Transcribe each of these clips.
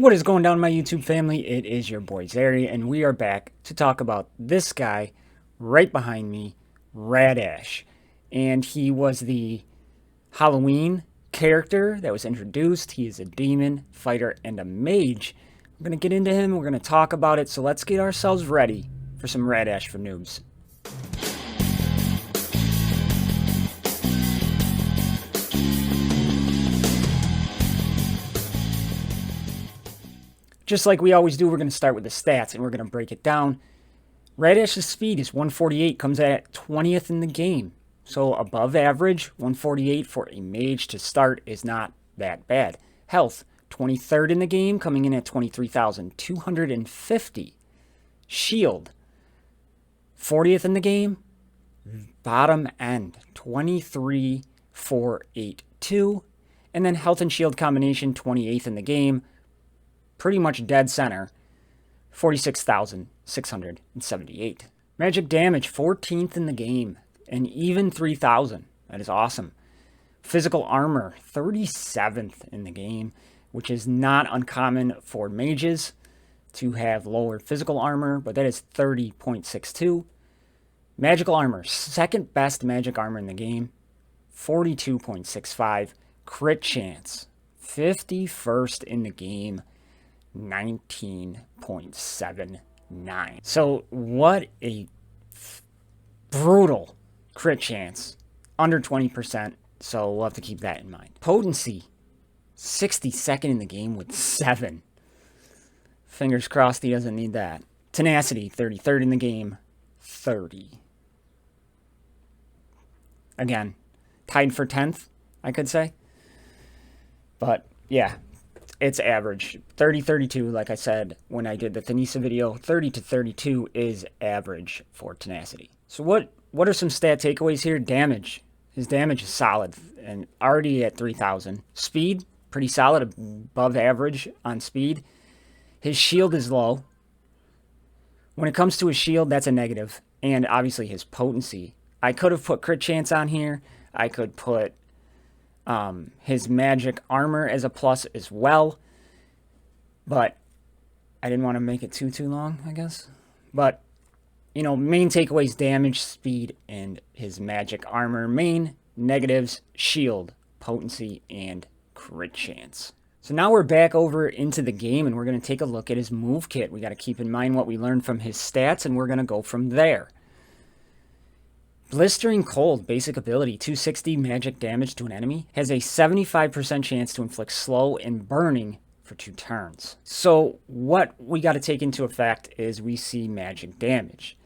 What is going down, my YouTube family? It is your boy Zary, and we are back to talk about this guy right behind me, Radash. And he was the Halloween character that was introduced. He is a demon, fighter, and a mage. We're going to get into him, we're going to talk about it, so let's get ourselves ready for some Radash for noobs. Just like we always do, we're going to start with the stats, and we're going to break it down. Radash's speed is 148, comes at 20th in the game. So above average, 148 for a mage to start is not that bad. Health, 23rd in the game, coming in at 23,250. Shield, 40th in the game, bottom end, 23,482. And then health and shield combination, 28th in the game, pretty much dead center, 46,678. Magic damage, 14th in the game, and even 3,000. That is awesome. Physical armor, 37th in the game, which is not uncommon for mages to have lower physical armor, but that is 30.62. Magical armor, second best magic armor in the game, 42.65. Crit chance, 51st in the game, 19.79. So what a brutal crit chance, under 20%, so we'll have to keep that in mind. Potency, 62nd in the game with 7. Fingers crossed he doesn't need that. Tenacity, 33rd in the game, 30. Again, tied for 10th, I could say. But yeah, it's average. 30-32, like I said when I did the Thanisa video, 30 to 32 is average for tenacity. So what are some stat takeaways here? Damage. His damage is solid and already at 3,000. Speed, pretty solid, above average on speed. His shield is low. When it comes to his shield, that's a negative. And obviously his potency. I could have put crit chance on here. I could put his magic armor as a plus as well, but I didn't want to make it too long, I guess. But you know, main takeaways: damage, speed, and his magic armor. Main negatives: shield, potency, and crit chance. So now we're back over into the game, and we're going to take a look at his move kit. We got to keep in mind what we learned from his stats, and we're going to go from there. Blistering Cold, basic ability, 260 magic damage to an enemy, has a 75% chance to inflict slow and burning for 2 turns. So what we got to take into effect is we see magic damage.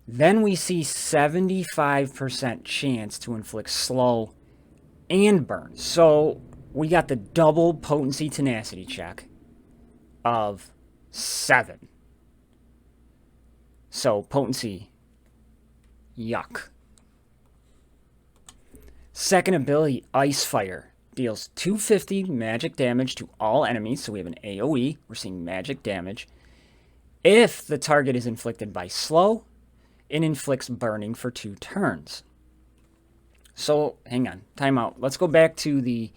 Then we see 75% chance to inflict slow and burn. So we got the double potency tenacity check of 7. So potency, yuck. Second ability, Ice Fire, deals 250 magic damage to all enemies. So we have an AoE. We're seeing magic damage. If the target is inflicted by slow, it inflicts burning for 2 turns. So hang on, time out. Let's go back to the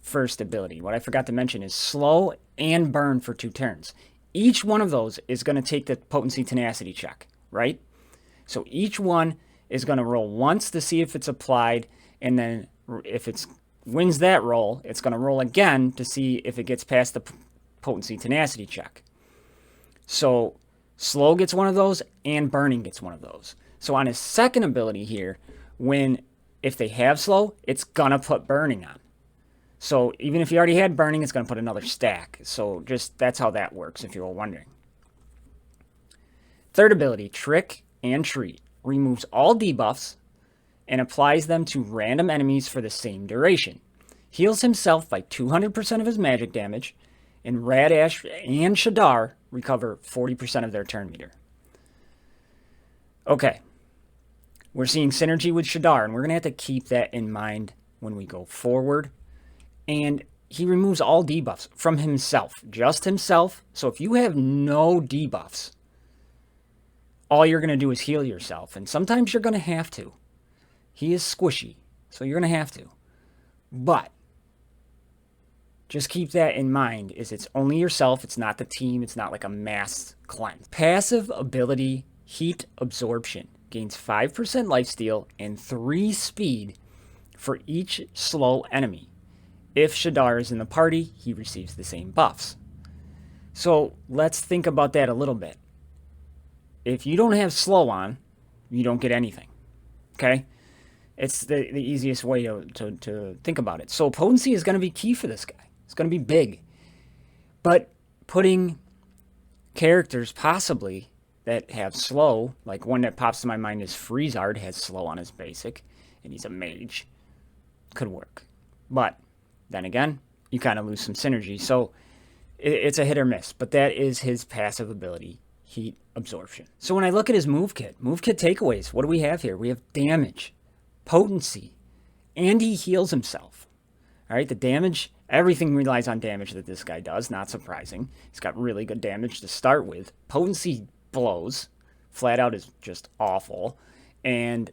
first ability. What I forgot to mention is slow and burn for 2 turns. Each one of those is going to take the potency tenacity check, right? So each one is going to roll once to see if it's applied, and then if it wins that roll, it's going to roll again to see if it gets past the potency tenacity check. So slow gets one of those, and burning gets one of those. So on his second ability here, if they have slow, it's going to put burning on. So even if you already had burning, it's going to put another stack. So just that's how that works, if you were wondering. Third ability, Trick and Treat, removes all debuffs and applies them to random enemies for the same duration. Heals himself by 200% of his magic damage, and Radash and Shadar recover 40% of their turn meter. Okay, we're seeing synergy with Shadar, and we're going to have to keep that in mind when we go forward. And he removes all debuffs from himself, just himself. So if you have no debuffs, all you're going to do is heal yourself. And sometimes you're going to have to. He is squishy, so you're going to have to. But Just keep that in mind, is it's only yourself, it's not the team, it's not like a mass cleanse. Passive ability, heat absorption. Gains 5% lifesteal and 3 speed for each slow enemy. If Shadar is in the party, he receives the same buffs. So let's think about that a little bit. If you don't have slow on, you don't get anything. Okay? It's the easiest way to think about it. So potency is going to be key for this guy. It's going to be big. But putting characters possibly that have slow, like one that pops to my mind is Freezard, has slow on his basic, and he's a mage, could work. But then again, you kind of lose some synergy. So it's a hit or miss. But that is his passive ability, heat absorption. So when I look at his move kit takeaways, what do we have here? We have damage, potency, and he heals himself. All right, the damage, everything relies on damage that this guy does, not surprising. He's got really good damage to start with. Potency blows, flat out is just awful, and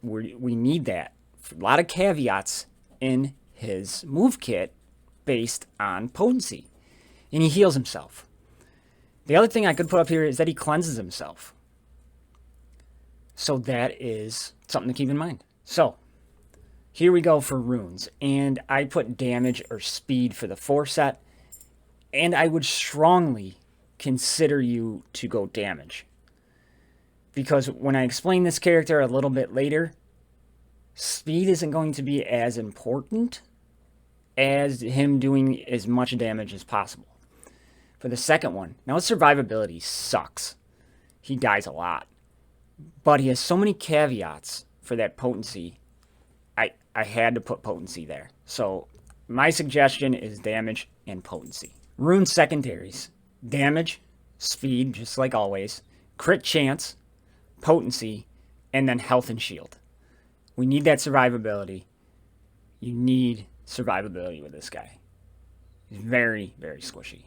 we need that. A lot of caveats in his move kit based on potency, and he heals himself. The other thing I could put up here is that he cleanses himself. So that is something to keep in mind. So here we go for runes, and I put damage or speed for the 4 set, and I would strongly consider you to go damage. Because when I explain this character a little bit later, speed isn't going to be as important as him doing as much damage as possible. For the second one, now his survivability sucks. He dies a lot. But he has so many caveats for that potency, I had to put potency there. So my suggestion is damage and potency. Rune secondaries. Damage, speed, just like always, crit chance, potency, and then health and shield. We need that survivability. You need survivability with this guy. He's very, very squishy.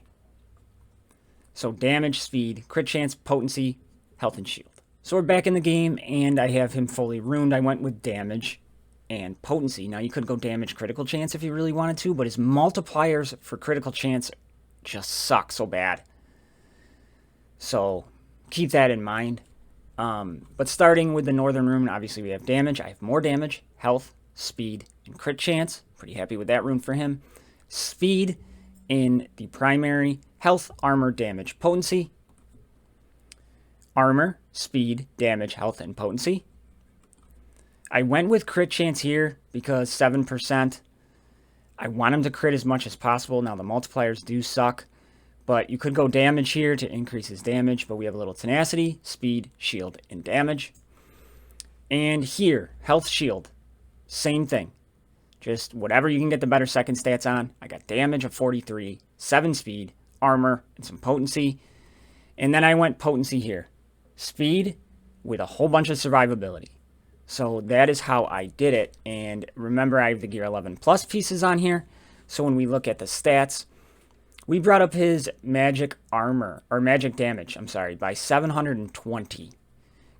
So damage, speed, crit chance, potency, health and shield. So we're back in the game, and I have him fully runed. I went with damage and potency. Now you could go damage, critical chance if you really wanted to, but his multipliers for critical chance just suck so bad. So keep that in mind. But starting with the Northern Rune, obviously we have damage. I have more damage, health, speed, and crit chance. Pretty happy with that rune for him. Speed in the primary, health, armor, damage, potency. Armor, speed, damage, health, and potency. I went with crit chance here because 7%. I want him to crit as much as possible. Now the multipliers do suck, but you could go damage here to increase his damage, but we have a little tenacity, speed, shield, and damage. And here, health, shield, same thing. Just whatever you can get the better second stats on. I got damage of 43, 7 speed, armor, and some potency. And then I went potency here. Speed with a whole bunch of survivability. So that is how I did it. And remember, I have the Gear 11 Plus pieces on here. So when we look at the stats, we brought up his magic armor, or magic damage, by 720.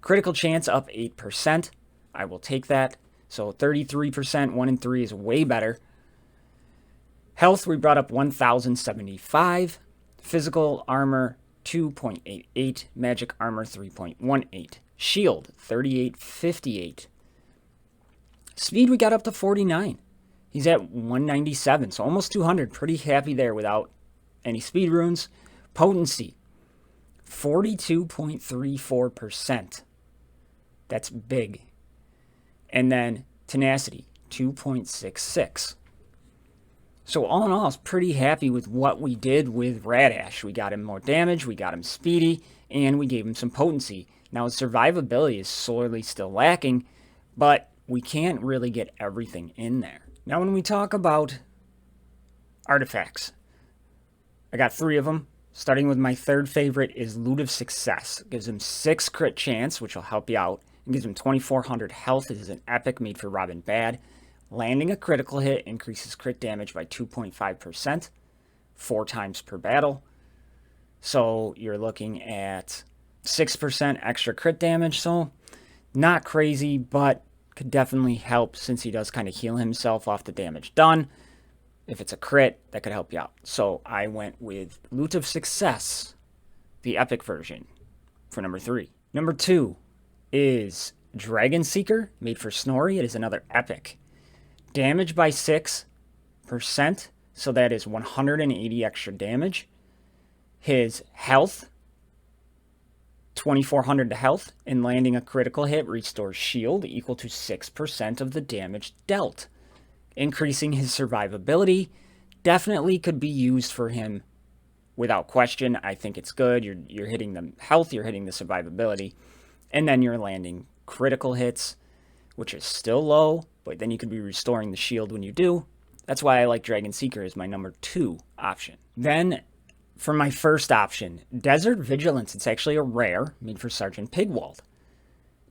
Critical chance up 8%. I will take that. So 33%, 1 and 3 is way better. Health, we brought up 1,075. Physical armor, 2.88. Magic armor, 3.18. Shield, 3858. Speed, we got up to 49. He's at 197, so almost 200. Pretty happy there without any speed runes. Potency, 42.34%. That's big. And then tenacity, 2.66. So all in all, I was pretty happy with what we did with Radash. We got him more damage, we got him speedy, and we gave him some potency. Now his survivability is sorely still lacking, but we can't really get everything in there. Now when we talk about artifacts, I got 3 of them. Starting with my third favorite is Loot of Success. Gives him 6 crit chance, which will help you out. It gives him 2,400 health. It is an epic made for Robin Bad. Landing a critical hit increases crit damage by 2.5%, 4 times per battle. So you're looking at 6% extra crit damage. So not crazy, but could definitely help since he does kind of heal himself off the damage done. If it's a crit, that could help you out. So I went with Loot of Success, the epic version, for number 3. Number 2 is Dragon Seeker, made for Snorri. It is another epic. Damage by 6%, so that is 180 extra damage. His health, 2400 to health, and landing a critical hit restores shield equal to 6% of the damage dealt. Increasing his survivability definitely could be used for him without question. I think it's good. You're hitting the health, you're hitting the survivability, and then you're landing critical hits, which is still low, but then you could be restoring the shield when you do. That's why I like Dragon Seeker as my number 2 option. Then for my first option, Desert Vigilance. It's actually a rare made for Sergeant Pigwald.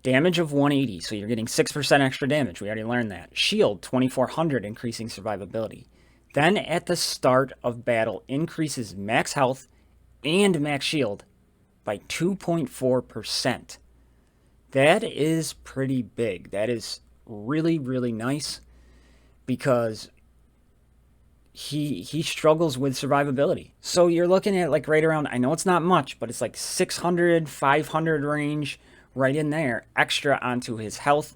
Damage of 180, so you're getting 6% extra damage. We already learned that. Shield, 2400, increasing survivability. Then at the start of battle, increases max health and max shield by 2.4%. That is pretty big. That is really, really nice because he struggles with survivability. So you're looking at like right around, I know it's not much, but it's like 600, 500 range right in there, extra onto his health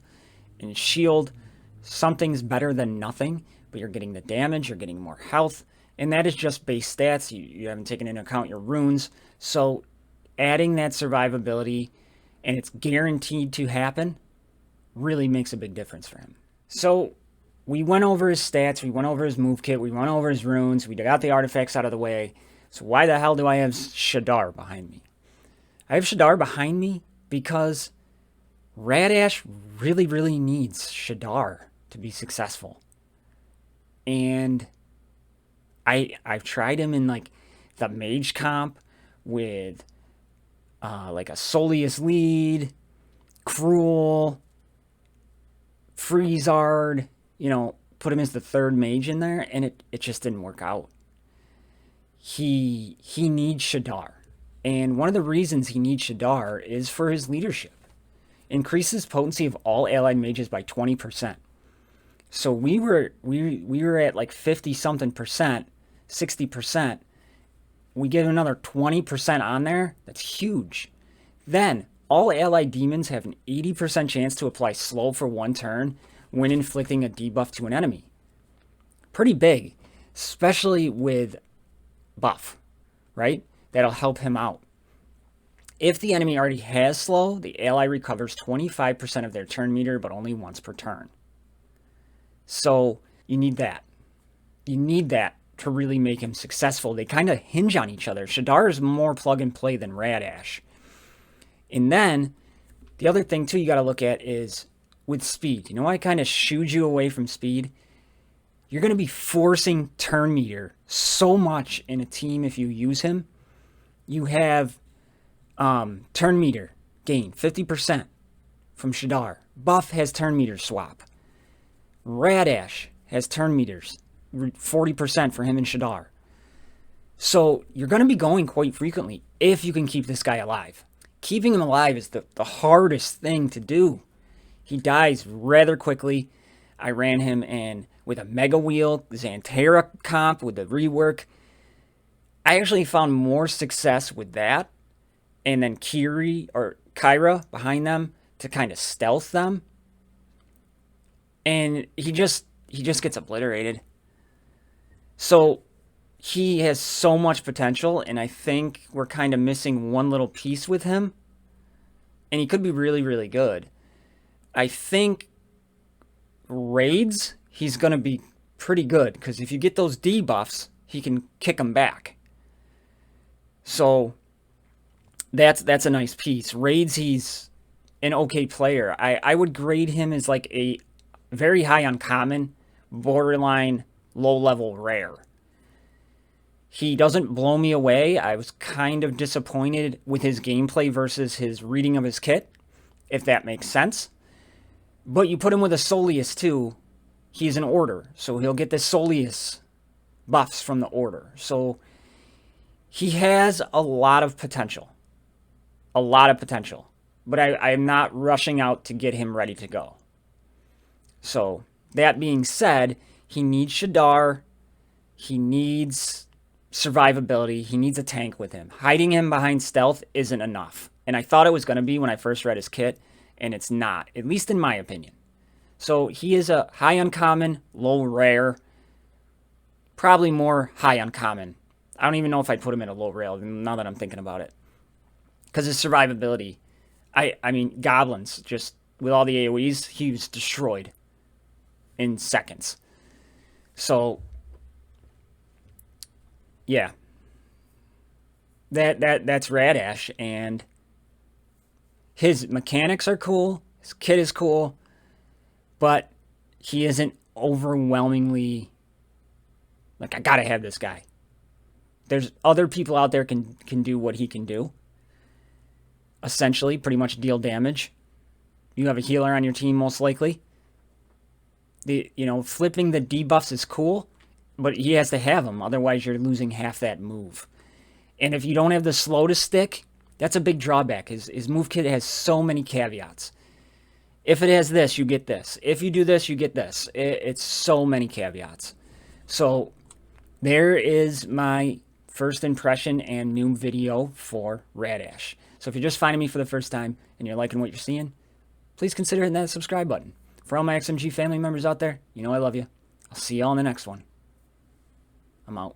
and shield. Something's better than nothing, but you're getting the damage, you're getting more health, and that is just base stats. You haven't taken into account your runes. So adding that survivability, and it's guaranteed to happen, really makes a big difference for him. So we went over his stats, we went over his move kit, we went over his runes, we got the artifacts out of the way. So why the hell do I have Shadar behind me? I have Shadar behind me because Radash really, really needs Shadar to be successful. And I've tried him in like the mage comp with like a Soleus lead, Cruel, Freezard, put him as the 3rd mage in there, and it just didn't work out. He needs Shadar. And one of the reasons he needs Shadar is for his leadership. Increases potency of all allied mages by 20%. So we were at like 50-something%, 60%. We get another 20% on there. That's huge. Then all allied demons have an 80% chance to apply slow for 1 turn when inflicting a debuff to an enemy. Pretty big, especially with buff, right? That'll help him out. If the enemy already has slow, the ally recovers 25% of their turn meter, but only once per turn. So you need that. You need that to really make him successful. They kind of hinge on each other. Shadar is more plug and play than Radash. And then the other thing too you got to look at is with speed. I kind of shooed you away from speed. You're going to be forcing turn meter so much in a team if you use him. You have turn meter gain 50% from Shadar. Buff has turn meter swap. Radash has turn meters 40% for him and Shadar. So you're going to be going quite frequently if you can keep this guy alive. Keeping him alive is the hardest thing to do. He dies rather quickly. I ran him in with a Mega Wheel, Xantera comp with the rework. I actually found more success with that, and then Kyra behind them to kind of stealth them. And he just gets obliterated. So he has so much potential, and I think we're kind of missing one little piece with him. And he could be really, really good. I think raids, he's going to be pretty good, because if you get those debuffs, he can kick them back. So that's a nice piece. Raids, he's an okay player. I would grade him as like a very high uncommon, borderline low-level rare. He doesn't blow me away. I was kind of disappointed with his gameplay versus his reading of his kit, if that makes sense. But you put him with a Soleus too, he's an order, so he'll get the Soleus buffs from the order. So he has a lot of potential. A lot of potential. But I'm not rushing out to get him ready to go. So, that being said, he needs Shadar. He needs survivability. He needs a tank with him. Hiding him behind stealth isn't enough. And I thought it was going to be when I first read his kit, and it's not, at least in my opinion. So he is a high uncommon, low rare, probably more high uncommon. I don't even know if I'd put him in a low rare now that I'm thinking about it. Because his survivability, I mean, goblins, just with all the AoEs, he was destroyed in seconds. So, yeah. That's Radash, and his mechanics are cool, his kit is cool, but he isn't overwhelmingly like, I gotta have this guy. There's other people out there can do what he can do. Essentially, pretty much deal damage. You have a healer on your team, most likely. Flipping the debuffs is cool, but he has to have them. Otherwise, you're losing half that move. And if you don't have the slow to stick, that's a big drawback. His move kit has so many caveats. If it has this, you get this. If you do this, you get this. It's so many caveats. So there is my first impression and new video for Radash. So if you're just finding me for the first time and you're liking what you're seeing, please consider hitting that subscribe button. For all my XMG family members out there, you know I love you. I'll see y'all in the next one. I'm out.